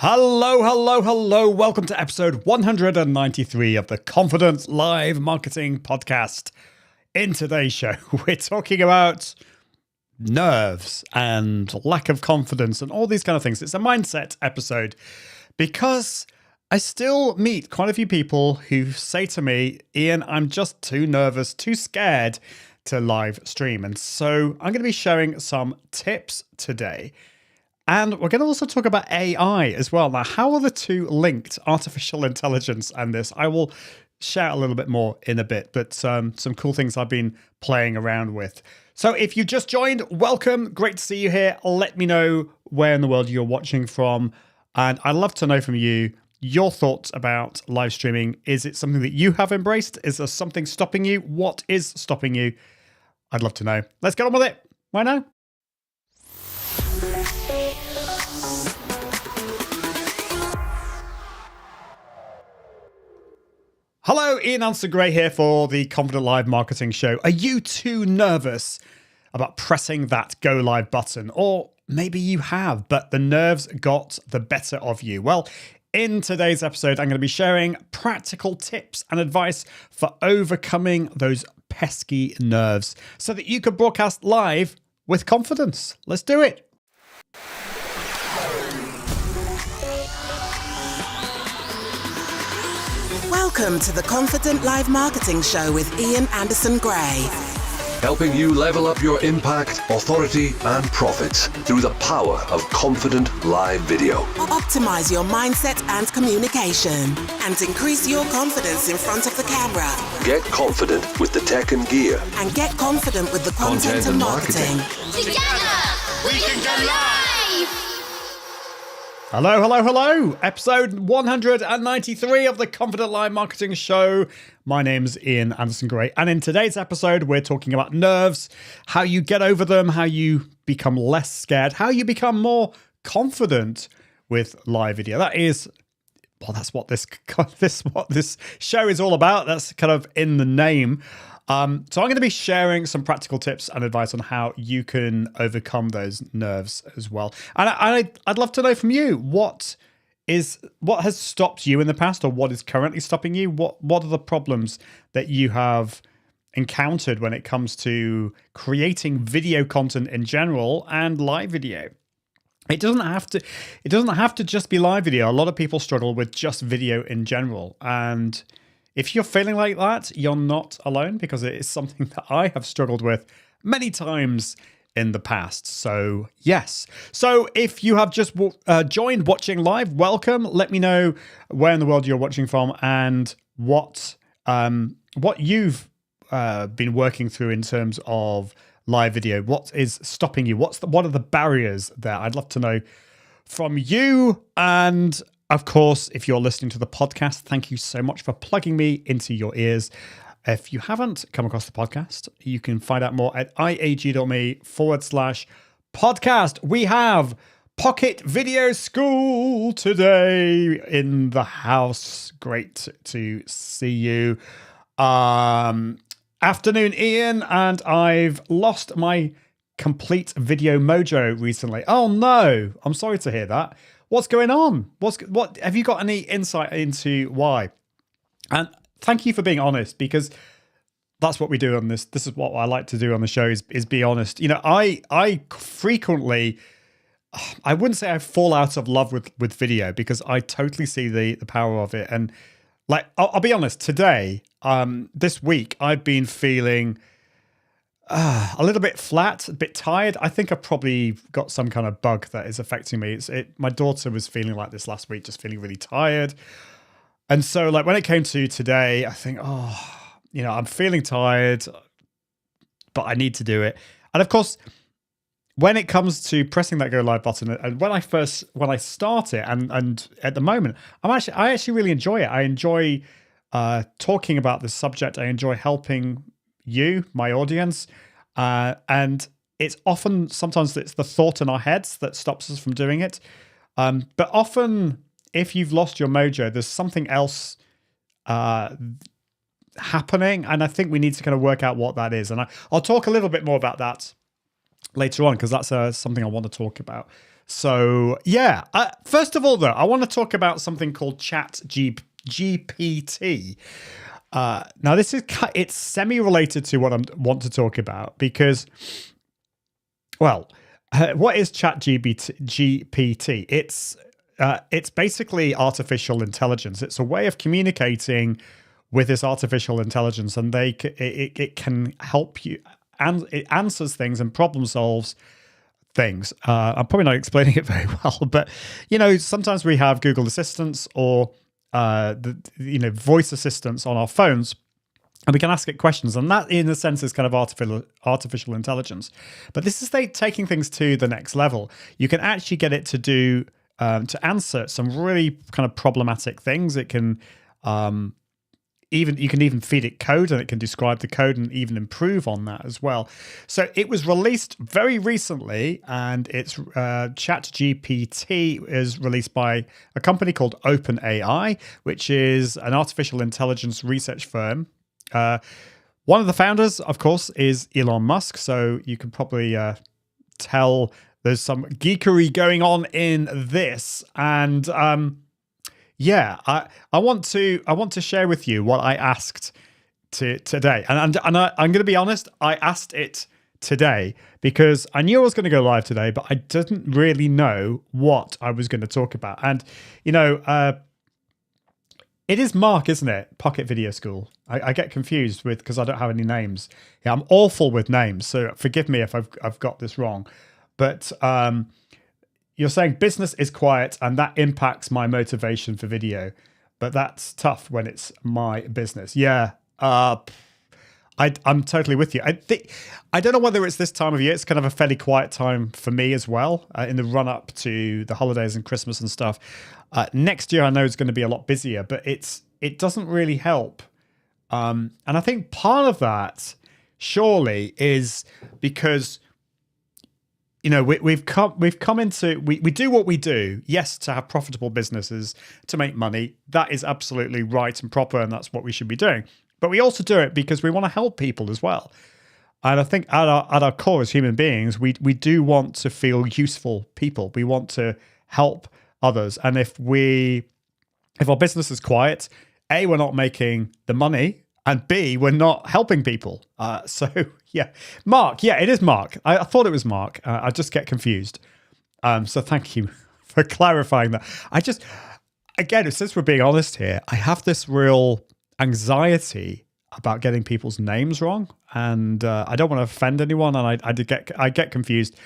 Hello, hello, hello. Welcome to episode 193 of the Confident Live Marketing Podcast. In today's show, we're talking about nerves and lack of confidence and all these kind of things. It's a mindset episode because I still meet quite a few people who say to me, Ian, I'm just too nervous, too scared to live stream. And so I'm going to be sharing some tips today. And we're going to also talk about AI as well. Now, how are the two linked, artificial intelligence and this? I will share a little bit more in a bit, but some cool things I've been playing around with. So if you just joined, welcome. Great to see you here. Let me know where in the world you're watching from. And I'd love to know from you your thoughts about live streaming. Is it something that you have embraced? Is there something stopping you? What is stopping you? I'd love to know. Let's get on with it. Why now? Hello, Ian Anderson Gray here for the Confident Live Marketing Show. Are you too nervous about pressing that go live button? Or maybe you have, but the nerves got the better of you. Well, in today's episode, I'm going to be sharing practical tips and advice for overcoming those pesky nerves so that you can broadcast live with confidence. Let's do it. Welcome to the Confident Live Marketing Show with Ian Anderson Gray. Helping you level up your impact, authority, and profits through the power of confident live video. Optimize your mindset and communication and increase your confidence in front of the camera. Get confident with the tech and gear. And get confident with the content and marketing. Together, we can go live! Hello, hello, hello. Episode 193 of the Confident Live Marketing Show. My name's Ian Anderson Gray. And in today's episode, we're talking about nerves, how you get over them, how you become less scared, how you become more confident with live video. That's what this show is all about. That's kind of in the name. So I'm going to be sharing some practical tips and advice on how you can overcome those nerves as well. And I'd love to know from you, what has stopped you in the past, or what is currently stopping you? What are the problems that you have encountered when it comes to creating video content in general and live video? It doesn't have to just be live video. A lot of people struggle with just video in general, and if you're feeling like that, you're not alone, because it is something that I have struggled with many times in the past. So yes. So if you have just joined watching live, welcome. Let me know where in the world you're watching from and what you've been working through in terms of live video. What is stopping you? What are the barriers there? I'd love to know from you. And of course, if you're listening to the podcast, thank you so much for plugging me into your ears. If you haven't come across the podcast, you can find out more at iag.me/podcast. We have Pocket Video School today in the house. Great to see you. Afternoon, Ian, and I've lost my complete video mojo recently. Oh no, I'm sorry to hear that. What's going on? What have you got any insight into why? And thank you for being honest, because that's what we do on this. This is what I like to do on the show is be honest. You know, I frequently, I wouldn't say I fall out of love with video, because I totally see the power of it. And like, I'll be honest, today, this week, I've been feeling a little bit flat, a bit tired. I think I probably got some kind of bug that is affecting me. My daughter was feeling like this last week, just feeling really tired. And so like when it came to today, I think, I'm feeling tired, but I need to do it. And of course, when it comes to pressing that go live button, and when I start it, and at the moment, I actually really enjoy it. I enjoy talking about this subject. I enjoy helping you, my audience, and sometimes it's the thought in our heads that stops us from doing it. But often, if you've lost your mojo, there's something else happening, and I think we need to kind of work out what that is. And I'll talk a little bit more about that later on, because that's something I want to talk about. So yeah, first of all though, I want to talk about something called GPT. Now it's semi-related to what I want to talk about because, well, what is GPT? It's basically artificial intelligence. It's a way of communicating with this artificial intelligence, and it can help you, and it answers things and problem solves things. I'm probably not explaining it very well, but sometimes we have Google Assistants or voice assistants on our phones, and we can ask it questions, and that in a sense is kind of artificial intelligence. But this is taking things to the next level. You can actually get it to do to answer some really kind of problematic things. It can you can even feed it code, and it can describe the code and even improve on that as well. So it was released very recently, and it's ChatGPT is released by a company called OpenAI, which is an artificial intelligence research firm. One of the founders, of course, is Elon Musk. So you can probably tell there's some geekery going on in this, and yeah, I want to share with you what I asked today, and I'm going to be honest. I asked it today because I knew I was going to go live today, but I didn't really know what I was going to talk about. And it is Mark, isn't it? Pocket Video School. I get confused because I don't have any names. Yeah, I'm awful with names, so forgive me if I've got this wrong. But you're saying business is quiet and that impacts my motivation for video, but that's tough when it's my business. Yeah, I'm totally with you. I don't know whether it's this time of year. It's kind of a fairly quiet time for me as well in the run up to the holidays and Christmas and stuff. Next year, I know it's going to be a lot busier, but it doesn't really help. And I think part of that surely is because we've come into we do what we do, yes, to have profitable businesses, to make money. That is absolutely right and proper, and that's what we should be doing. But we also do it because we want to help people as well. And I think at our core as human beings, we do want to feel useful people. We want to help others. And if our business is quiet, A, we're not making the money, and B, we're not helping people. So yeah, Mark. Yeah, it is Mark. I thought it was Mark. I just get confused. So thank you for clarifying that. Again, since we're being honest here, I have this real anxiety about getting people's names wrong, and I don't want to offend anyone, and I get confused.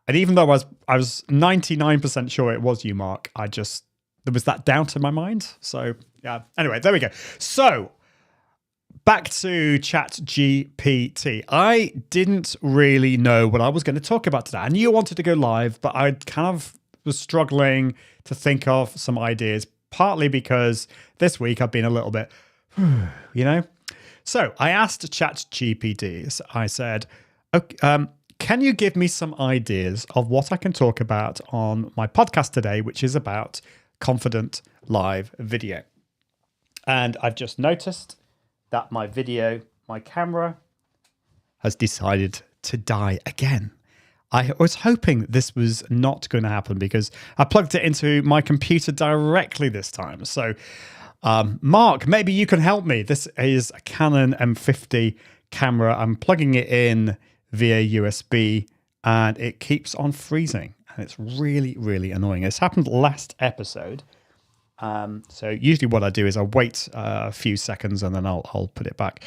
And even though I was 99% sure it was you, Mark, there was that doubt in my mind. So yeah. Anyway, there we go. So back to ChatGPT. I didn't really know what I was going to talk about today. I knew I wanted to go live, but I kind of was struggling to think of some ideas, partly because this week I've been a little bit, So I asked ChatGPT, I said, okay, can you give me some ideas of what I can talk about on my podcast today, which is about confident live video? And I've just noticed that my camera has decided to die again. I was hoping this was not going to happen because I plugged it into my computer directly this time. So, Mark, maybe you can help me. This is a Canon M50 camera. I'm plugging it in via USB and it keeps on freezing. And it's really, really annoying. This happened last episode. So usually what I do is I wait a few seconds and then I'll put it back.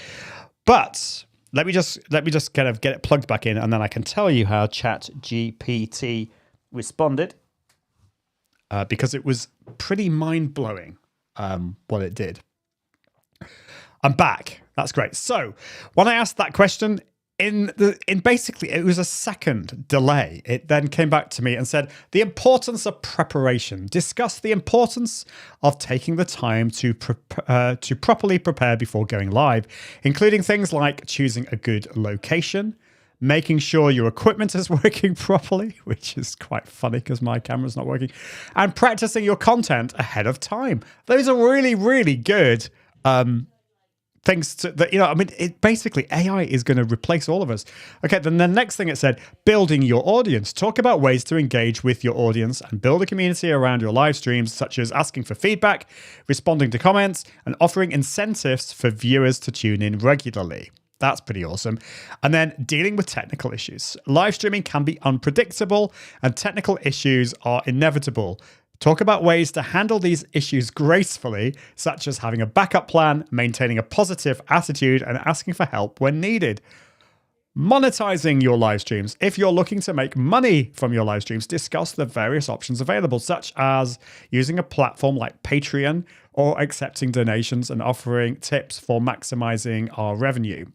But let me just kind of get it plugged back in, and then I can tell you how ChatGPT responded, because it was pretty mind-blowing what it did. I'm back. That's great. So when I asked that question, in basically it was a second delay. It then came back to me and said, the importance of preparation. Discuss the importance of taking the time to properly prepare before going live, including things like choosing a good location, making sure your equipment is working properly, which is quite funny because my camera's not working, and practicing your content ahead of time. Those are really, really good things that, I mean, it basically AI is going to replace all of us. Okay, then the next thing it said, building your audience. Talk about ways to engage with your audience and build a community around your live streams, such as asking for feedback, responding to comments, and offering incentives for viewers to tune in regularly. That's pretty awesome. And then dealing with technical issues. Live streaming can be unpredictable and technical issues are inevitable. Talk about ways to handle these issues gracefully, such as having a backup plan, maintaining a positive attitude, and asking for help when needed. Monetizing your live streams. If you're looking to make money from your live streams, discuss the various options available, such as using a platform like Patreon or accepting donations and offering tips for maximizing our revenue.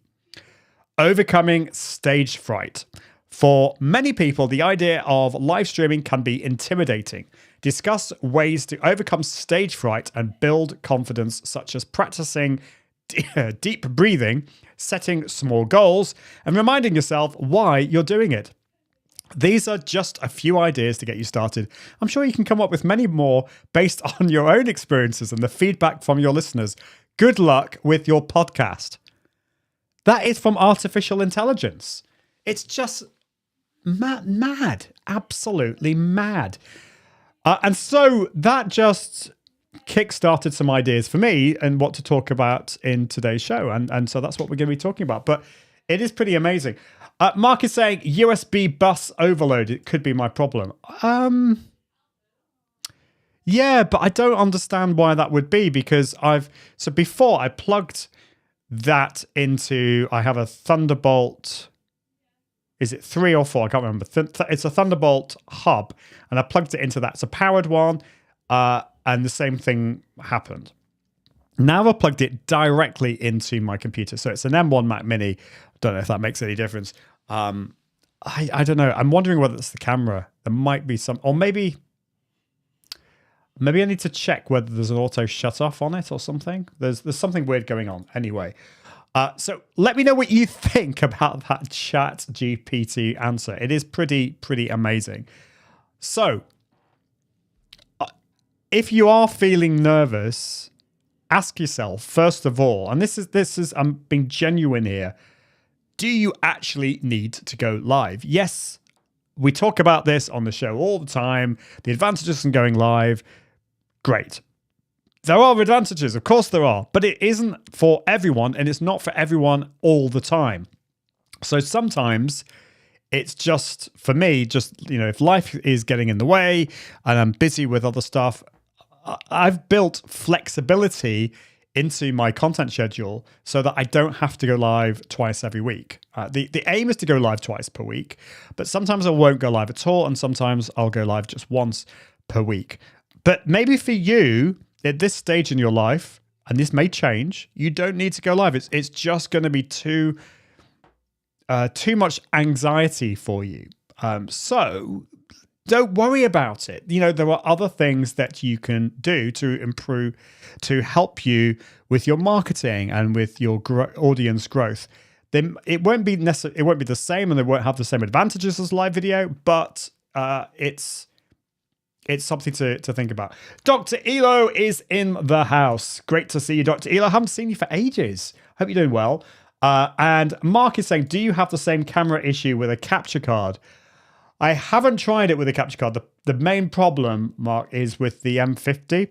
Overcoming stage fright. For many people, the idea of live streaming can be intimidating. Discuss ways to overcome stage fright and build confidence, such as practicing deep breathing, setting small goals, and reminding yourself why you're doing it. These are just a few ideas to get you started. I'm sure you can come up with many more based on your own experiences and the feedback from your listeners. Good luck with your podcast. That is from artificial intelligence. It's just mad, absolutely mad. And so that just kickstarted some ideas for me and what to talk about in today's show. And so that's what we're going to be talking about. But it is pretty amazing. Mark is saying USB bus overload. It could be my problem. Yeah, but I don't understand why that would be, because before I plugged that into, I have a Thunderbolt. Is it 3 or 4? I can't remember. It's a Thunderbolt hub, and I plugged it into that. It's a powered one, and the same thing happened. Now I've plugged it directly into my computer. So it's an M1 Mac Mini. I don't know if that makes any difference. I don't know. I'm wondering whether it's the camera. There might be some, or maybe I need to check whether there's an auto shut off on it or something. There's something weird going on. Anyway. So let me know what you think about that ChatGPT answer. It is pretty amazing. So if you are feeling nervous, ask yourself, first of all, and this is I'm being genuine here, do you actually need to go live? Yes, we talk about this on the show all the time. The advantages from going live, great. There are advantages, of course there are, but it isn't for everyone, and it's not for everyone all the time. So sometimes it's just, for me, if life is getting in the way and I'm busy with other stuff, I've built flexibility into my content schedule so that I don't have to go live twice every week. The aim is to go live twice per week, but sometimes I won't go live at all, and sometimes I'll go live just once per week. But maybe for you, at this stage in your life, and this may change, you don't need to go live. It's just going to be too much anxiety for you. So don't worry about it. There are other things that you can do to improve, to help you with your marketing and with your audience growth. Then it won't be the same, and they won't have the same advantages as live video, but it's something to think about. Dr. Elo is in the house. Great to see you, Dr. Elo. I haven't seen you for ages. Hope you're doing well. And Mark is saying, do you have the same camera issue with a capture card? I haven't tried it with a capture card. The main problem, Mark, is with the M50.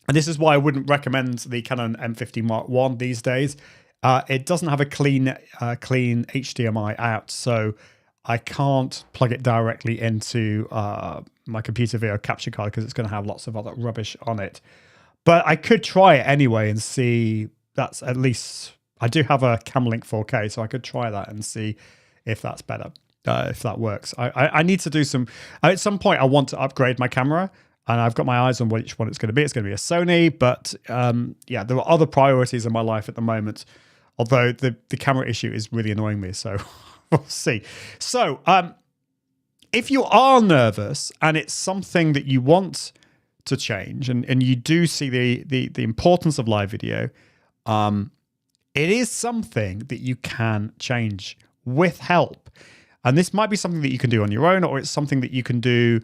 And this is why I wouldn't recommend the Canon M50 Mark I these days. It doesn't have a clean HDMI out, so I can't plug it directly into my computer via a capture card because it's going to have lots of other rubbish on it. But I could try it anyway and see. That's at least, I do have a Camlink 4K, so I could try that and see if that's better, if that works. I need to do some, at some point I want to upgrade my camera, and I've got my eyes on which one it's going to be. It's going to be a Sony, but there are other priorities in my life at the moment, although the camera issue is really annoying me, so we'll see. So, if you are nervous and it's something that you want to change, and you do see the importance of live video, it is something that you can change with help. And this might be something that you can do on your own, or it's something that you can do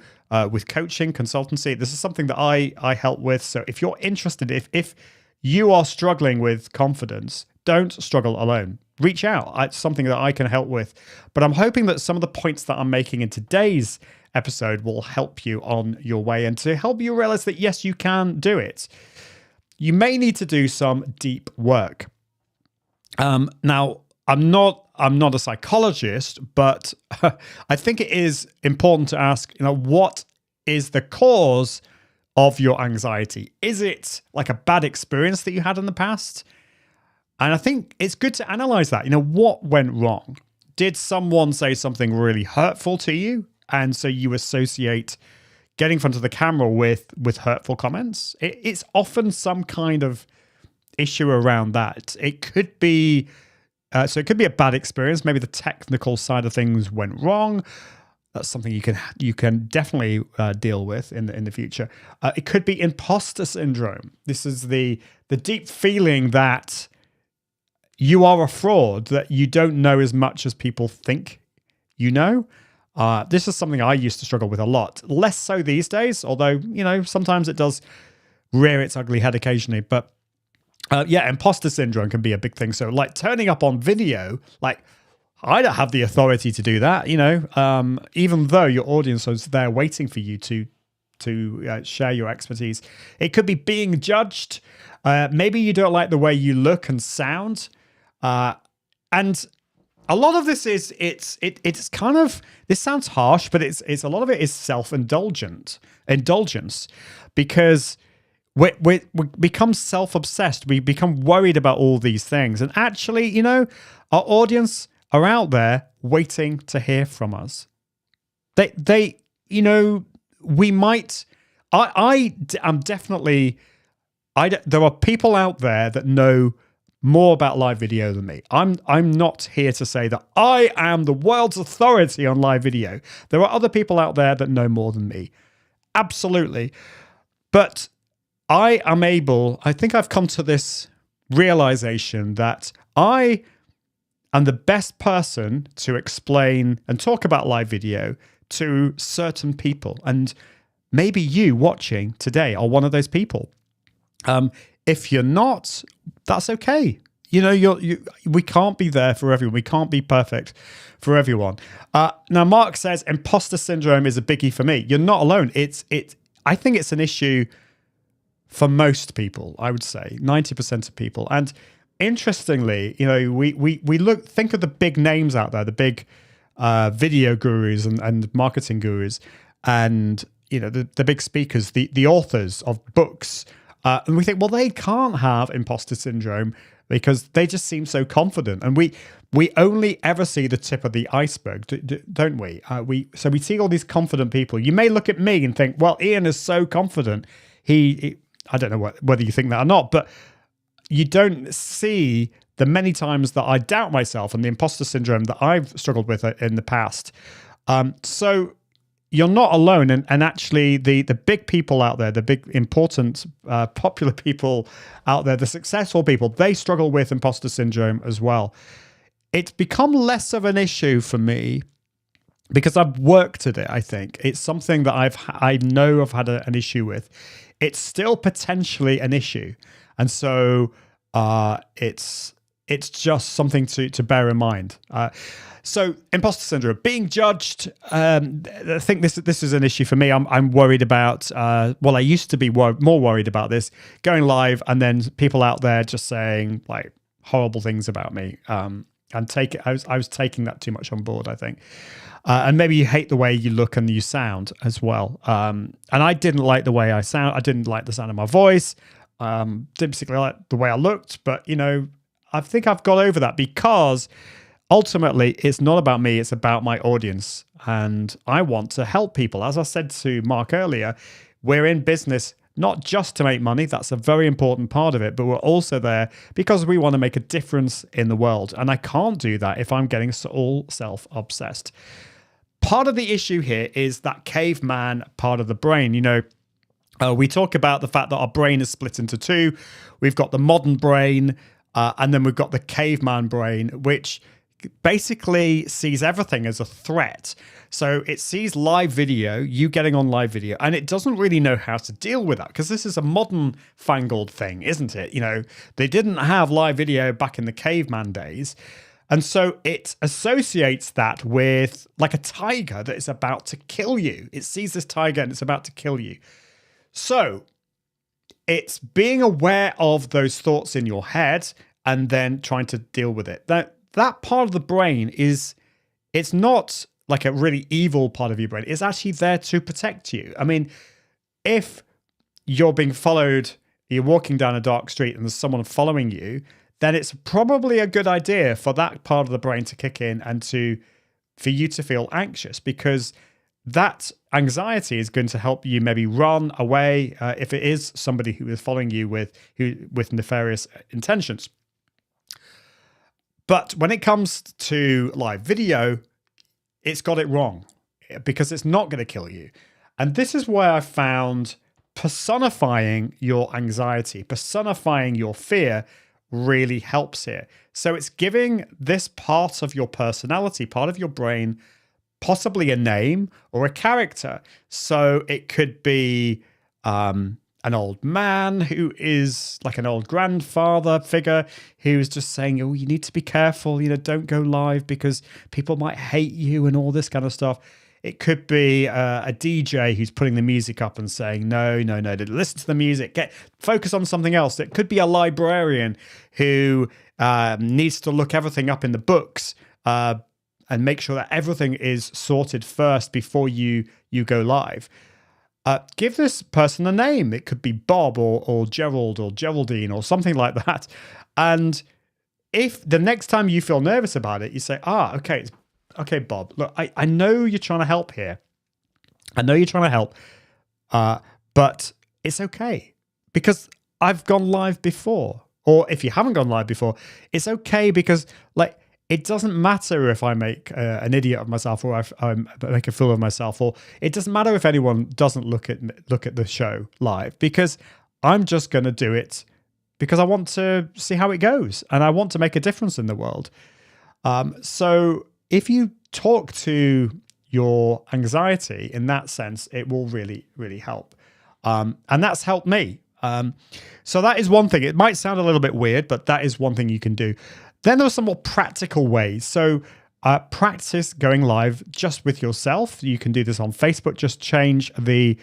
with coaching, consultancy. This is something that I help with. So if you're interested, if you are struggling with confidence, don't struggle alone. Reach out. It's something that I can help with. But I'm hoping that some of the points that I'm making in today's episode will help you on your way and to help you realize that, yes, you can do it. You may need to do some deep work. Now, I'm not a psychologist, but I think it is important to ask, what is the cause of your anxiety? Is it like a bad experience that you had in the past? And I think it's good to analyze that. What went wrong? Did someone say something really hurtful to you? And so you associate getting in front of the camera with hurtful comments? It's often some kind of issue around that. It could be so it could be a bad experience. Maybe the technical side of things went wrong. That's something you can definitely deal with in the future. It could be imposter syndrome. This is the deep feeling that you are a fraud, that you don't know as much as people think you know. This is something I used to struggle with a lot. Less so these days, although, sometimes it does rear its ugly head occasionally. But imposter syndrome can be a big thing. So like turning up on video, like I don't have the authority to do that, even though your audience is there waiting for you to share your expertise. It could be being judged. Maybe you don't like the way you look and sound. And a lot of this it's kind of, this sounds harsh, but it's a lot of it is indulgence, because we become self-obsessed. We become worried about all these things. And actually, our audience are out there waiting to hear from us. We might, I'm definitely, there are people out there that know more about live video than me. I'm not here to say that I am the world's authority on live video. There are other people out there that know more than me. Absolutely. But I think I've come to this realization that I am the best person to explain and talk about live video to certain people. And maybe you watching today are one of those people. If you're not, that's okay. We can't be there for everyone. We can't be perfect for everyone. Now, Mark says imposter syndrome is a biggie for me. You're not alone. I think it's an issue for most people. I would say 90% of people. And interestingly, think of the big names out there, the big video gurus and marketing gurus, and the big speakers, the authors of books. And we think, well, they can't have imposter syndrome because they just seem so confident. And we only ever see the tip of the iceberg, don't we? So we see all these confident people. You may look at me and think, well, Ian is so confident. I don't know whether you think that or not, but you don't see the many times that I doubt myself and the imposter syndrome that I've struggled with in the past. So you're not alone. And actually the big people out there, the big, important, popular people out there, the successful people, they struggle with imposter syndrome as well. It's become less of an issue for me because I've worked at it, I think. It's something that I know I've had an issue with. It's still potentially an issue. And so it's just something to bear in mind. So imposter syndrome, being judged. I think this is an issue for me. I'm worried about. I used to be more worried about this, going live and then people out there just saying like horrible things about me. And I was taking that too much on board, I think. And maybe you hate the way you look and you sound as well. And I didn't like the way I sound. I didn't like the sound of my voice. Didn't particularly like the way I looked. But I think I've got over that because ultimately, it's not about me, it's about my audience. And I want to help people. As I said to Mark earlier, we're in business not just to make money, that's a very important part of it, but we're also there because we want to make a difference in the world. And I can't do that if I'm getting all self-obsessed. Part of the issue here is that caveman part of the brain. We talk about the fact that our brain is split into two. We've got the modern brain, and then we've got the caveman brain, which basically sees everything as a threat. So it sees live video, you getting on live video, and it doesn't really know how to deal with that because this is a modern fangled thing, isn't it? You know, they didn't have live video back in the caveman days. And so it associates that with like a tiger that is about to kill you. It sees this tiger and it's about to kill you. So it's being aware of those thoughts in your head and then trying to deal with it. That part of the brain it's not like a really evil part of your brain. It's actually there to protect you. I mean, if you're being followed, you're walking down a dark street and there's someone following you, then it's probably a good idea for that part of the brain to kick in and for you to feel anxious, because that anxiety is going to help you maybe run away if it is somebody who is following you with nefarious intentions. But when it comes to live video, it's got it wrong because it's not going to kill you. And this is where I found personifying your anxiety, personifying your fear really helps here. So it's giving this part of your personality, part of your brain, possibly a name or a character. So it could be an old man who is like an old grandfather figure who's just saying, oh, you need to be careful, don't go live because people might hate you and all this kind of stuff. It could be a DJ who's putting the music up and saying, no, listen to the music, focus on something else. It could be a librarian who needs to look everything up in the books and make sure that everything is sorted first before you go live. Give this person a name. It could be Bob or Gerald or Geraldine or something like that. And if the next time you feel nervous about it, you say, okay, Bob, look, I know you're trying to help here. I know you're trying to help, but it's okay because I've gone live before. Or if you haven't gone live before, it's okay because it doesn't matter if I make an idiot of myself or I make a fool of myself, or it doesn't matter if anyone doesn't look at the show live, because I'm just going to do it because I want to see how it goes and I want to make a difference in the world. So if you talk to your anxiety in that sense, it will really, really help. And that's helped me. So that is one thing. It might sound a little bit weird, but that is one thing you can do. Then there are some more practical ways. So practice going live just with yourself. You can do this on Facebook. Just change the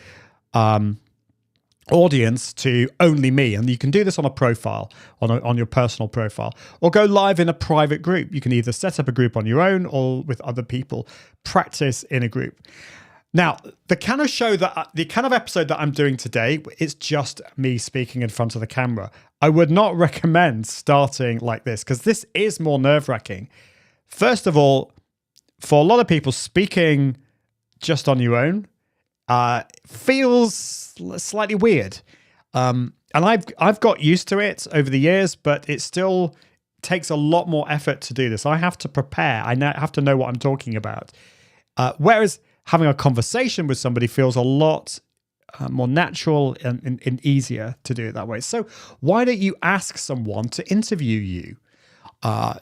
audience to only me. And you can do this on a profile, on your personal profile, or go live in a private group. You can either set up a group on your own or with other people. Practice in a group. Now, the kind of episode that I'm doing today, it's just me speaking in front of the camera. I would not recommend starting like this because this is more nerve-wracking. First of all, for a lot of people, speaking just on your own feels slightly weird. And I've got used to it over the years, but it still takes a lot more effort to do this. I have to prepare. I have to know what I'm talking about. Whereas having a conversation with somebody feels a lot more natural and easier to do it that way. So why don't you ask someone to interview you?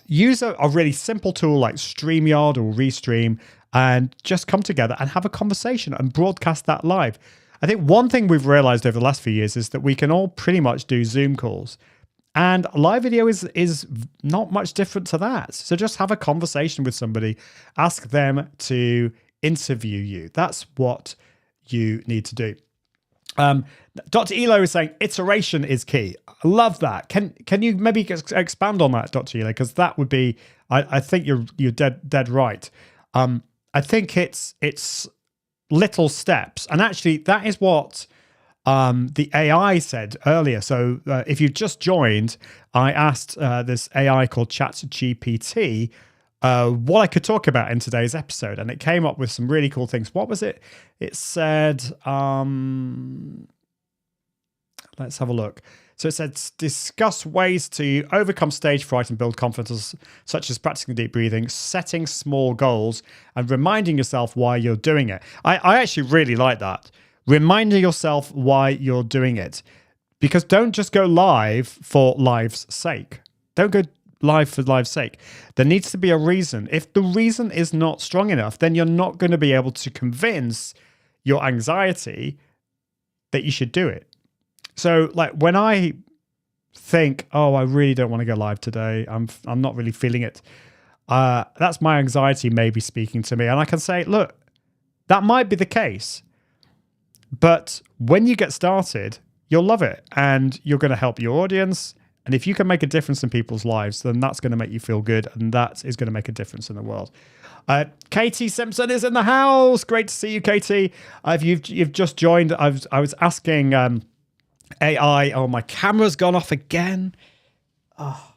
Use a really simple tool like StreamYard or Restream and just come together and have a conversation and broadcast that live. I think one thing we've realized over the last few years is that we can all pretty much do Zoom calls. And live video is not much different to that. So just have a conversation with somebody, ask them to interview you. That's what you need to do. Dr. Elo is saying iteration is key. I love that. Can you maybe expand on that, Dr. Elo? Because that would be, I think you're dead right. I think it's little steps, and actually that is what the AI said earlier. So if you've just joined, I asked this AI called ChatGPT what I could talk about in today's episode, and it came up with some really cool things. What was it? It said, let's have a look. So it said, discuss ways to overcome stage fright and build confidence, such as practicing deep breathing, setting small goals, and reminding yourself why you're doing it. I actually really like that. Reminding yourself why you're doing it. Because don't just go live for live's sake. Don't go live for live's sake. There needs to be a reason. If the reason is not strong enough, then you're not going to be able to convince your anxiety that you should do it. So like when I think, oh, I really don't want to go live today, I'm not really feeling it, that's my anxiety maybe speaking to me. And I can say, look, that might be the case, but when you get started, you'll love it and you're going to help your audience. And if you can make a difference in people's lives, then that's going to make you feel good, and that is going to make a difference in the world. Katie Simpson is in the house. Great to see you, Katie. You've just joined. I was asking AI. Oh, my camera's gone off again. Oh,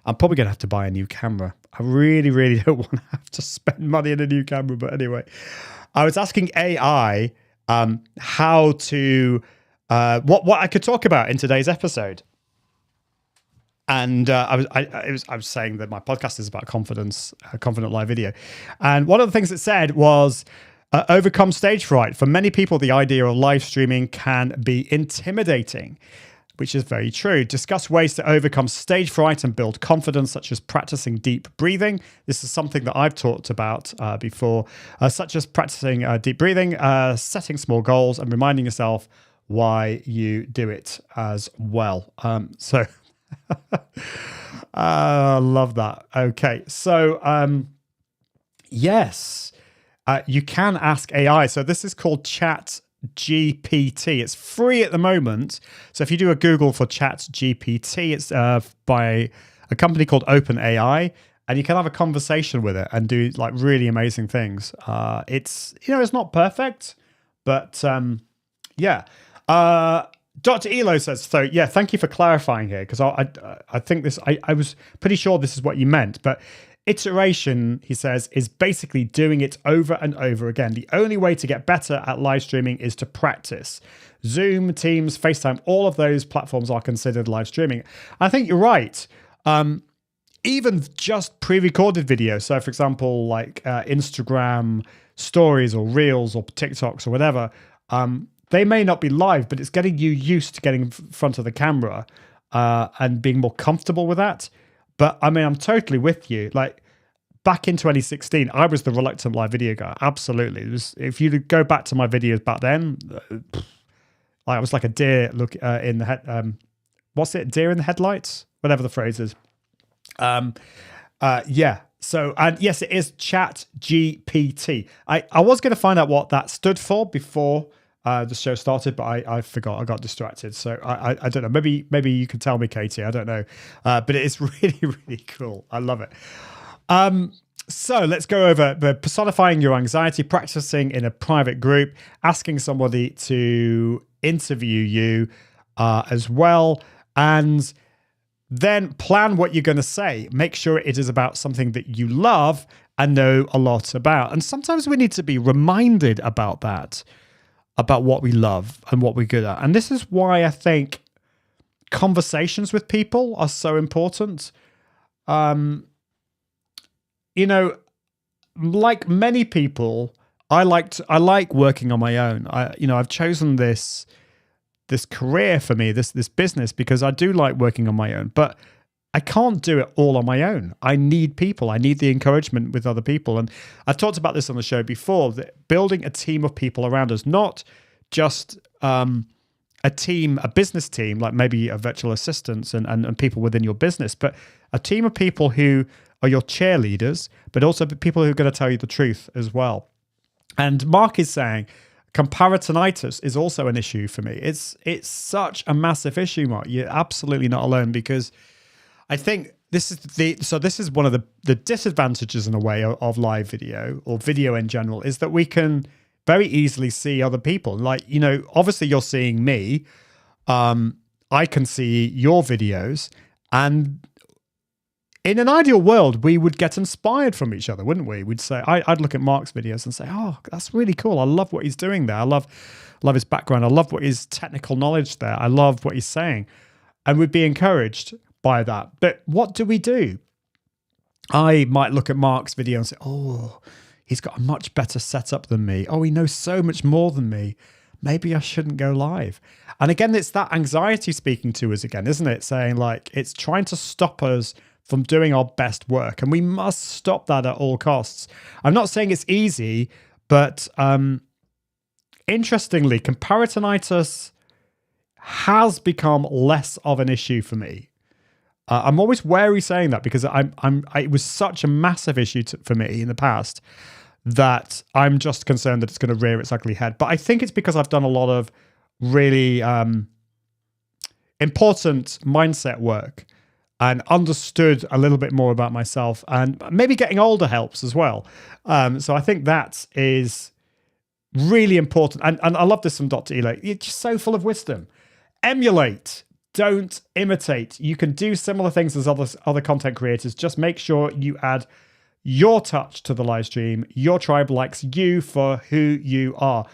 I'm probably going to have to buy a new camera. I really, really don't want to have to spend money on a new camera. But anyway, I was asking AI how to what I could talk about in today's episode. And I was saying that my podcast is about confidence, confident live video. And one of the things it said was overcome stage fright. For many people, the idea of live streaming can be intimidating, which is very true. Discuss ways to overcome stage fright and build confidence, such as practicing deep breathing. This is something that I've talked about before, such as practicing deep breathing, setting small goals, and reminding yourself why you do it as well. I love that. Okay, so yes, you can ask AI. So this is called ChatGPT. It's free at the moment. So if you do a Google for ChatGPT, it's by a company called OpenAI, and you can have a conversation with it and do like really amazing things. It's it's not perfect, but yeah. Dr. Elo says, so yeah, thank you for clarifying here, because I think this, I was pretty sure this is what you meant, but iteration, he says, is basically doing it over and over again. The only way to get better at live streaming is to practice. Zoom, Teams, FaceTime, all of those platforms are considered live streaming. I think you're right. Even just pre-recorded video. So for example, like Instagram stories or Reels or TikToks or whatever, they may not be live, but it's getting you used to getting in front of the camera and being more comfortable with that. But I mean, I'm totally with you. Like back in 2016, I was the reluctant live video guy. Absolutely. It was, if you go back to my videos back then, I was like a deer in the head. What's it? Deer in the headlights? Whatever the phrase is. Yeah. So, and yes, it is ChatGPT. I was going to find out what that stood for before the show started, but I forgot. I got distracted. So I don't know. Maybe you can tell me, Katie. I don't know. But it is really, really cool. I love it. So let's go over the personifying your anxiety, practicing in a private group, asking somebody to interview you as well, and then plan what you're going to say. Make sure it is about something that you love and know a lot about. And sometimes we need to be reminded about that, about what we love and what we're good at. And this is why I think conversations with people are so important. Like many people, I like working on my own. I've chosen this career for me, this business, because I do like working on my own, but I can't do it all on my own. I need people. I need the encouragement with other people. And I've talked about this on the show before, that building a team of people around us, not just a business team, like maybe a virtual assistants and people within your business, but a team of people who are your cheerleaders, but also people who are going to tell you the truth as well. And Mark is saying, comparisonitis is also an issue for me. It's such a massive issue, Mark. You're absolutely not alone, because I think this is one of the disadvantages in a way of live video or video in general, is that we can very easily see other people. Like, obviously you're seeing me. I can see your videos, and in an ideal world, we would get inspired from each other, wouldn't we? We'd say, I'd look at Mark's videos and say, oh, that's really cool. I love what he's doing there. I love his background. I love what his technical knowledge there. I love what he's saying. And we'd be encouraged by that. But what do? I might look at Mark's video and say, oh, he's got a much better setup than me. Oh, he knows so much more than me. maybe I shouldn't go live. And again, it's that anxiety speaking to us again, isn't it? Saying like, it's trying to stop us from doing our best work. And we must stop that at all costs. I'm not saying it's easy, but interestingly, comparisonitis has become less of an issue for me. I'm always wary saying that because it was such a massive issue for me in the past that I'm just concerned that it's going to rear its ugly head. But I think it's because I've done a lot of really important mindset work and understood a little bit more about myself, and maybe getting older helps as well. So I think that is really important. And I love this from Dr. Elo. It's just so full of wisdom. Emulate, don't imitate. You can do similar things as other content creators. Just make sure you add your touch to the live stream. Your tribe likes you for who you are.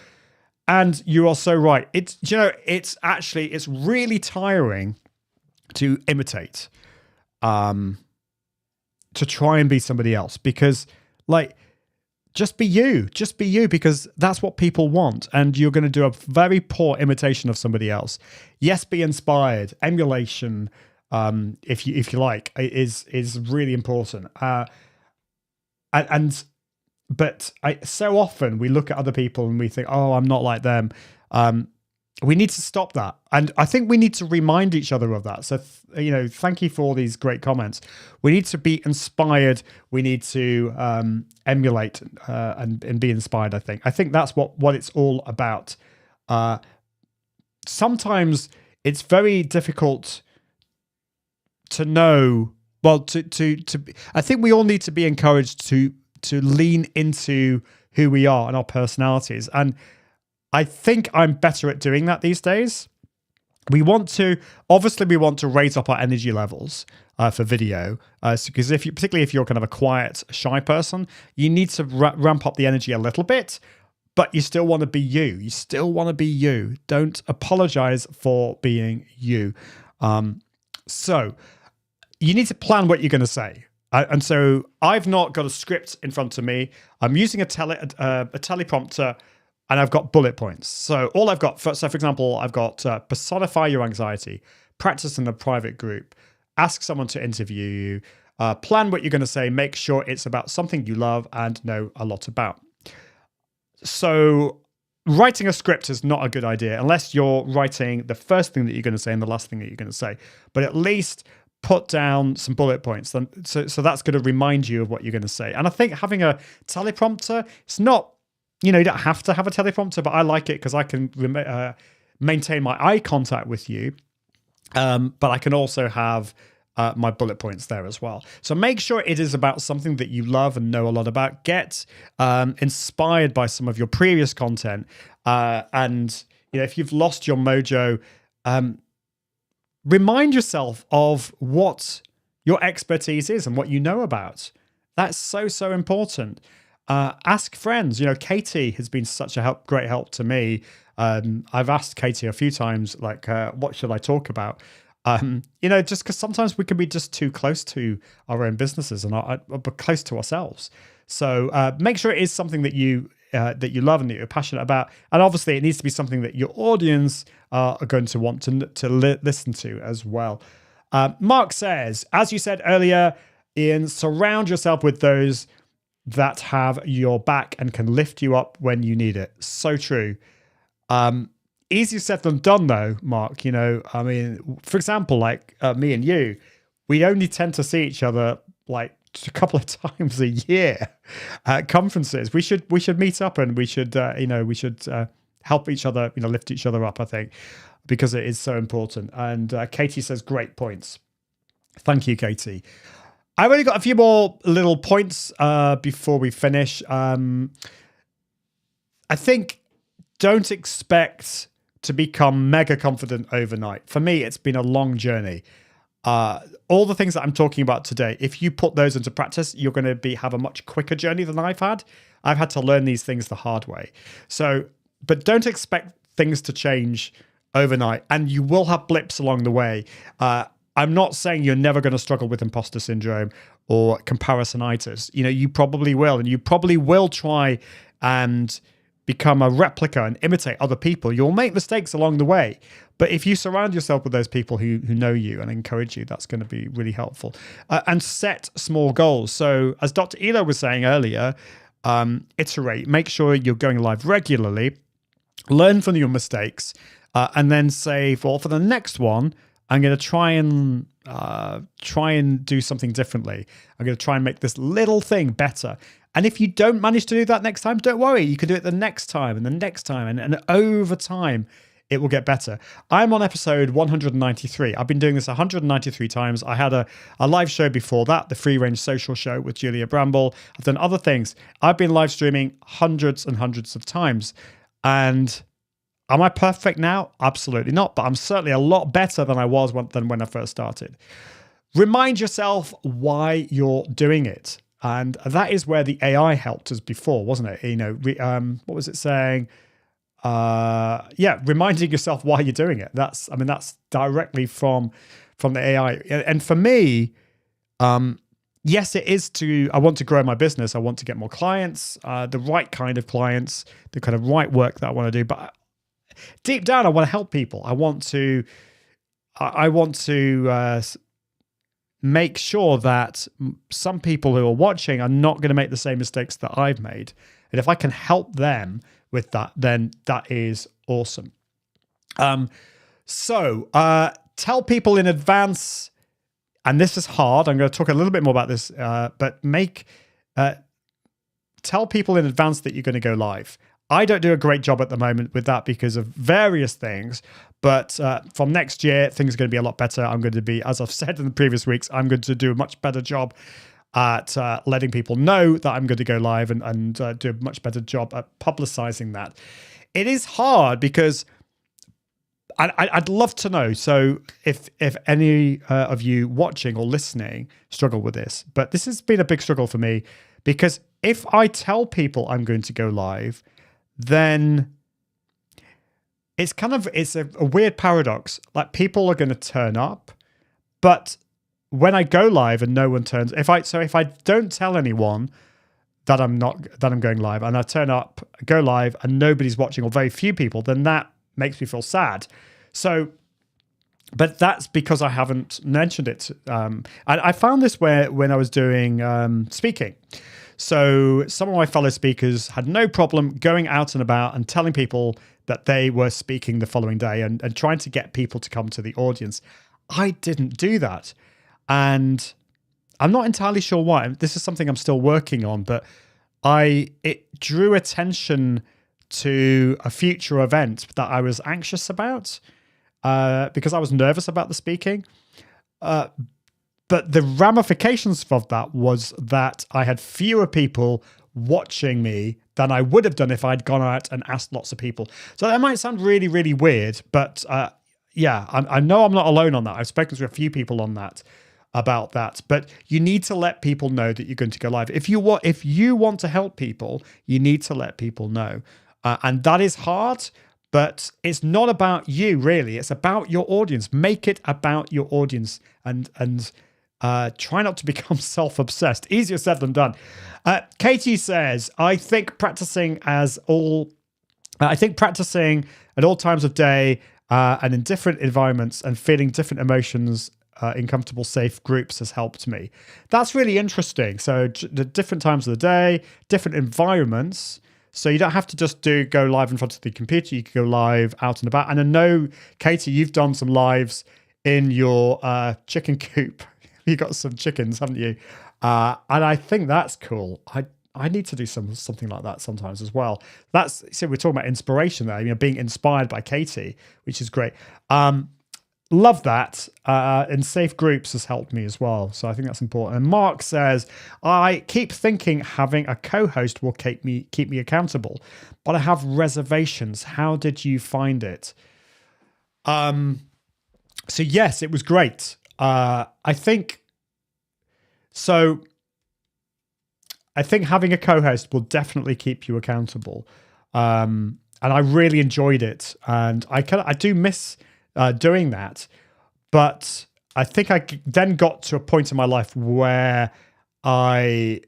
And you are so right. It's really tiring to imitate, to try and be somebody else, because like, just be you, because that's what people want. And you're going to do a very poor imitation of somebody else. Yes, be inspired. Emulation, if you like, is really important. But so often we look at other people and we think, oh, I'm not like them. We need to stop that. And I think we need to remind each other of that. So, thank you for all these great comments. We need to be inspired. We need to emulate and be inspired, I think that's what it's all about. Sometimes it's very difficult to know, well, I think we all need to be encouraged to lean into who we are and our personalities. And I think I'm better at doing that these days. We want to raise up our energy levels for video, because particularly if you're kind of a quiet, shy person, you need to ramp up the energy a little bit, but you still want to be you. You still want to be you. Don't apologize for being you. So you need to plan what you're going to say. And so I've not got a script in front of me. I'm using a teleprompter, and I've got bullet points. So all I've got, for example, I've got personify your anxiety, practice in a private group, ask someone to interview you, plan what you're going to say, make sure it's about something you love and know a lot about. So writing a script is not a good idea unless you're writing the first thing that you're going to say and the last thing that you're going to say. But at least put down some bullet points. So that's going to remind you of what you're going to say. And I think having a teleprompter, it's not, you don't have to have a teleprompter, but I like it because I can maintain my eye contact with you. But I can also have my bullet points there as well. So make sure it is about something that you love and know a lot about. Get inspired by some of your previous content. And if you've lost your mojo, remind yourself of what your expertise is and what you know about. That's so important. Ask friends. Katie has been such a great help to me. I've asked Katie a few times, like, what should I talk about? Just because sometimes we can be just too close to our own businesses and close to ourselves. So make sure it is something that you love and that you're passionate about. And obviously it needs to be something that your audience are going to want to listen to as well. Mark says, as you said earlier, Ian, surround yourself with those that have your back and can lift you up when you need it. So true. Easier said than done, though, Mark. For example, like me and you, we only tend to see each other like a couple of times a year at conferences. We should meet up and we should help each other, lift each other up, I think, because it is so important. And Katie says, great points. Thank you, Katie. I've only got a few more little points before we finish. I think don't expect to become mega confident overnight. For me, it's been a long journey. All the things that I'm talking about today, if you put those into practice, you're going to have a much quicker journey than I've had. I've had to learn these things the hard way. So, but don't expect things to change overnight, and you will have blips along the way. I'm not saying you're never going to struggle with imposter syndrome or comparisonitis. You probably will, and you probably will try and become a replica and imitate other people, you'll make mistakes along the way. But if you surround yourself with those people who know you and encourage you, that's going to be really helpful. And set small goals. So as Dr. Elo was saying earlier, iterate, make sure you're going live regularly, learn from your mistakes, and then say, well, for the next one, I'm going to try and do something differently. I'm going to try and make this little thing better. And if you don't manage to do that next time, don't worry. You can do it the next time and the next time. And over time, it will get better. I'm on episode 193. I've been doing this 193 times. I had a live show before that, the Free Range Social Show with Julia Bramble. I've done other things. I've been live streaming hundreds and hundreds of times. And am I perfect now? Absolutely not. But I'm certainly a lot better than I was when I first started. Remind yourself why you're doing it. And that is where the AI helped us before, wasn't it? What was it saying? Reminding yourself why you're doing it. That's directly from the AI. And for me, yes, it is I want to grow my business. I want to get more clients, the right kind of clients, the kind of right work that I want to do. But deep down, I want to help people. I want to make sure that some people who are watching are not going to make the same mistakes that I've made. And if I can help them with that, then that is awesome. So tell people in advance, and this is hard. I'm going to talk a little bit more about this, but tell people in advance that you're going to go live. I don't do a great job at the moment with that because of various things, but from next year, things are going to be a lot better. I'm going to be, as I've said in the previous weeks, I'm going to do a much better job at letting people know that I'm going to go live and do a much better job at publicizing that. It is hard because I'd love to know. So if any of you watching or listening struggle with this, but this has been a big struggle for me because if I tell people I'm going to go live, then it's a weird paradox. Like people are going to turn up, but when I go live and no one turns, if I don't tell anyone that I'm going live and I turn up, go live and nobody's watching or very few people, then that makes me feel sad. So, but that's because I haven't mentioned it. I found this when I was doing speaking. So some of my fellow speakers had no problem going out and about and telling people that they were speaking the following day and trying to get people to come to the audience. I didn't do that. And I'm not entirely sure why. This is something I'm still working on, but it drew attention to a future event that I was anxious about because I was nervous about the speaking. But the ramifications of that was that I had fewer people watching me than I would have done if I'd gone out and asked lots of people. So that might sound really, really weird, but I know I'm not alone on that. I've spoken to a few people about that, but you need to let people know that you're going to go live. If you want to help people, you need to let people know. And that is hard, but it's not about you really. It's about your audience. Make it about your audience and try not to become self-obsessed. Easier said than done. Katie says, I think practicing at all times of day and in different environments and feeling different emotions in comfortable, safe groups has helped me. That's really interesting. So the different times of the day, different environments. So you don't have to just go live in front of the computer. You can go live out and about. And I know, Katie, you've done some lives in your chicken coop. You got some chickens, haven't you? And I think that's cool. I need to do something like that sometimes as well. We're talking about inspiration there, being inspired by Katie, which is great. Love that. And safe groups has helped me as well. So I think that's important. And Mark says, I keep thinking having a co-host will keep me accountable, but I have reservations. How did you find it? So yes, it was great. I think having a co-host will definitely keep you accountable. And I really enjoyed it. And I do miss doing that. But I think I then got to a point in my life where I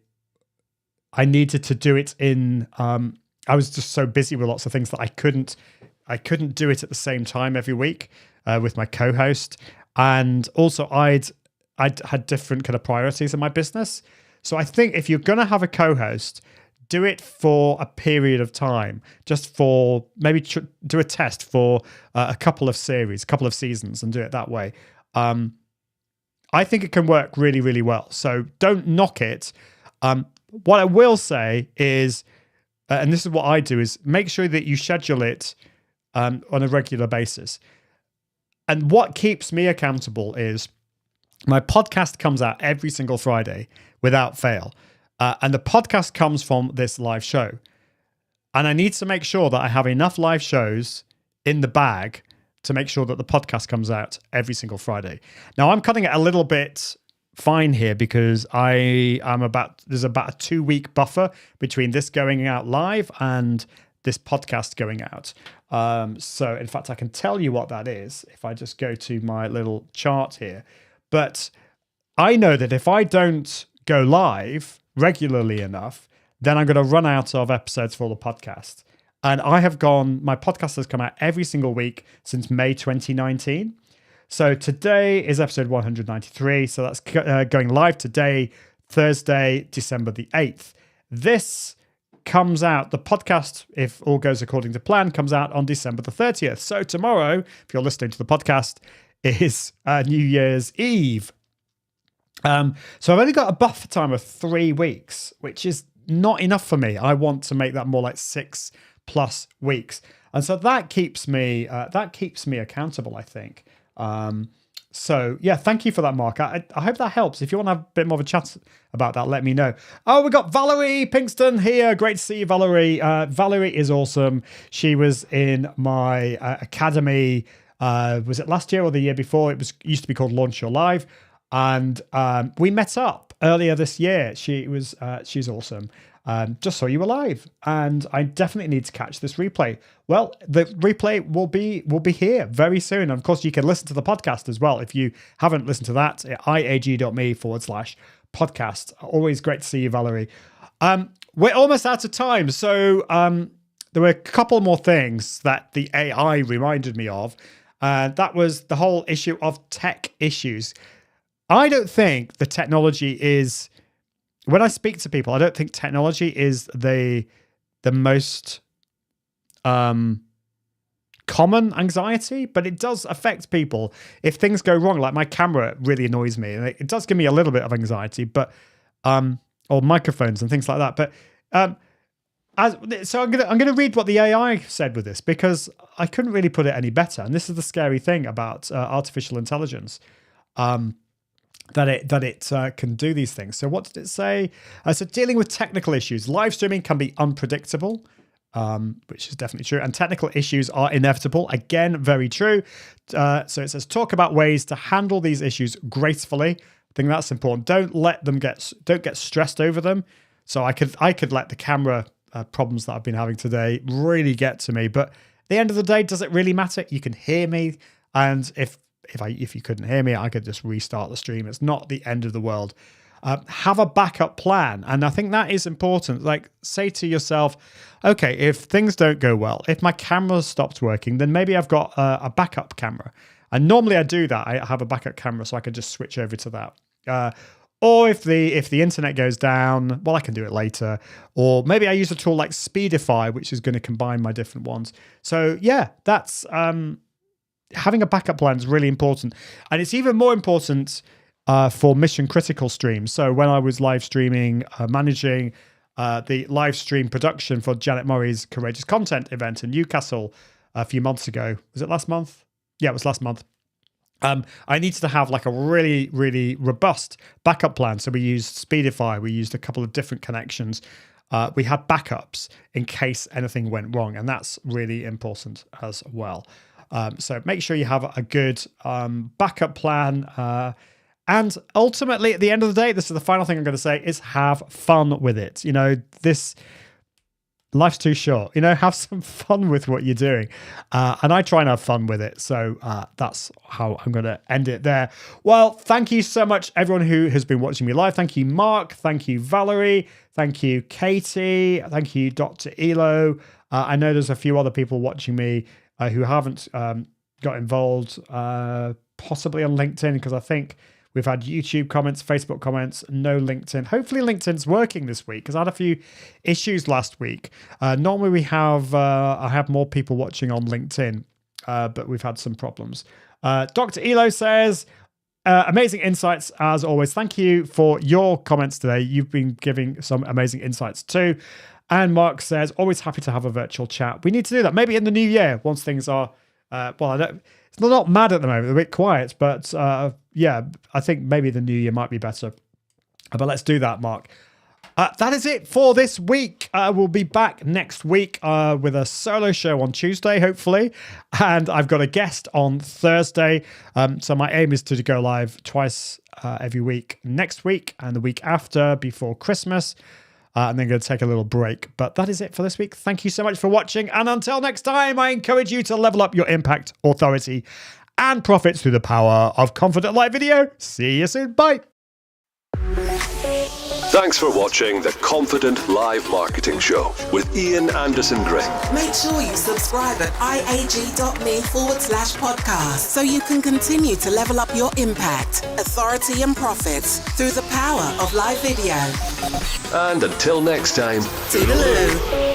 needed to do it in, I I was just so busy with lots of things that I couldn't do it at the same time every week with my co-host. And also I'd had different kind of priorities in my business. So I think if you're going to have a co-host, do it for a period of time, just for maybe do a test for a couple of seasons and do it that way. I think it can work really, really well. So don't knock it. What I will say is, and this is what I do, is make sure that you schedule it on a regular basis. And what keeps me accountable is my podcast comes out every single Friday without fail. And the podcast comes from this live show. And I need to make sure that I have enough live shows in the bag to make sure that the podcast comes out every single Friday. Now, I'm cutting it a little bit fine here because there's about a 2-week buffer between this going out live and this podcast going out. So, in fact, I can tell you what that is if I just go to my little chart here. But I know that if I don't go live regularly enough, then I'm going to run out of episodes for the podcast. And my podcast has come out every single week since May 2019. So today is episode 193. So that's going live today, Thursday, December the 8th. This comes out, the podcast, if all goes according to plan, comes out on December the 30th. So tomorrow, if you're listening to the podcast, is New Year's Eve. So I've only got a buffer time of 3 weeks, which is not enough for me. I want to make that more like 6+ weeks. And so that keeps me accountable, I think. So yeah, thank you for that, Mark. I hope that helps. If you want to have a bit more of a chat about that, let me know. Oh, we got Valerie Pinkston here. Great to see you, Valerie. Valerie is awesome. She was in my academy. Was it last year or the year before? It used to be called Launch Your Live. And we met up earlier this year. She's awesome. Just saw you were live, and I definitely need to catch this replay. Well, the replay will be here very soon. And of course, you can listen to the podcast as well if you haven't listened to that at iag.me/podcast. Always great to see you, Valerie. We're almost out of time, so there were a couple more things that the AI reminded me of. That was the whole issue of tech issues. I don't think the technology is, when I speak to people, I don't think technology is the most common anxiety, but it does affect people. If things go wrong, like my camera really annoys me, and it does give me a little bit of anxiety, but or microphones and things like that. But so I'm gonna read what the AI said with this, because I couldn't really put it any better. And this is the scary thing about artificial intelligence. That it can do these things. So what did it say? So dealing with technical issues. Live streaming can be unpredictable, which is definitely true. And technical issues are inevitable. Again, very true. So it says, talk about ways to handle these issues gracefully. I think that's important. Don't get stressed over them. So I could let the camera problems that I've been having today really get to me. But at the end of the day, does it really matter? You can hear me. And if you couldn't hear me, I could just restart the stream. It's not the end of the world. Have a backup plan. And I think that is important. Like, say to yourself, okay, if things don't go well, if my camera stops working, then maybe I've got a backup camera. And normally I do that. I have a backup camera, so I could just switch over to that. Or if the internet goes down, well, I can do it later. Or maybe I use a tool like Speedify, which is going to combine my different ones. So yeah, that's... having a backup plan is really important. And it's even more important for mission critical streams. So when I was live streaming, managing the live stream production for Janet Murray's Courageous Content event in Newcastle a few months ago. Was it last month? Yeah, it was last month. I needed to have like a really, really robust backup plan. So we used Speedify. We used a couple of different connections. We had backups in case anything went wrong. And that's really important as well. So make sure you have a good backup plan. And ultimately, at the end of the day, this is the final thing I'm going to say, is have fun with it. You know, life's too short. Have some fun with what you're doing. And I try and have fun with it. So that's how I'm going to end it there. Well, thank you so much, everyone who has been watching me live. Thank you, Mark. Thank you, Valerie. Thank you, Katie. Thank you, Dr. Elo. I know there's a few other people watching me who haven't got involved, possibly on LinkedIn, because I think we've had YouTube comments, Facebook comments, no LinkedIn. Hopefully LinkedIn's working this week, because I had a few issues last week. Normally I have more people watching on LinkedIn, but we've had some problems. Dr. Elo says, amazing insights as always. Thank you for your comments today. You've been giving some amazing insights too. And Mark says, always happy to have a virtual chat. We need to do that. Maybe in the new year, once things are, it's not mad at the moment, they're a bit quiet, but yeah, I think maybe the new year might be better. But let's do that, Mark. That is it for this week. We'll be back next week with a solo show on Tuesday, hopefully. And I've got a guest on Thursday. So my aim is to go live twice every week next week and the week after before Christmas. And then going to take a little break. But that is it for this week. Thank you so much for watching. And until next time, I encourage you to level up your impact, authority, and profits through the power of Confident Live Video. See you soon. Bye. Thanks for watching the Confident Live Marketing Show with Ian Anderson Gray. Make sure you subscribe at iag.me/podcast so you can continue to level up your impact, authority, and profits through the power of live video. And until next time, Toodaloo.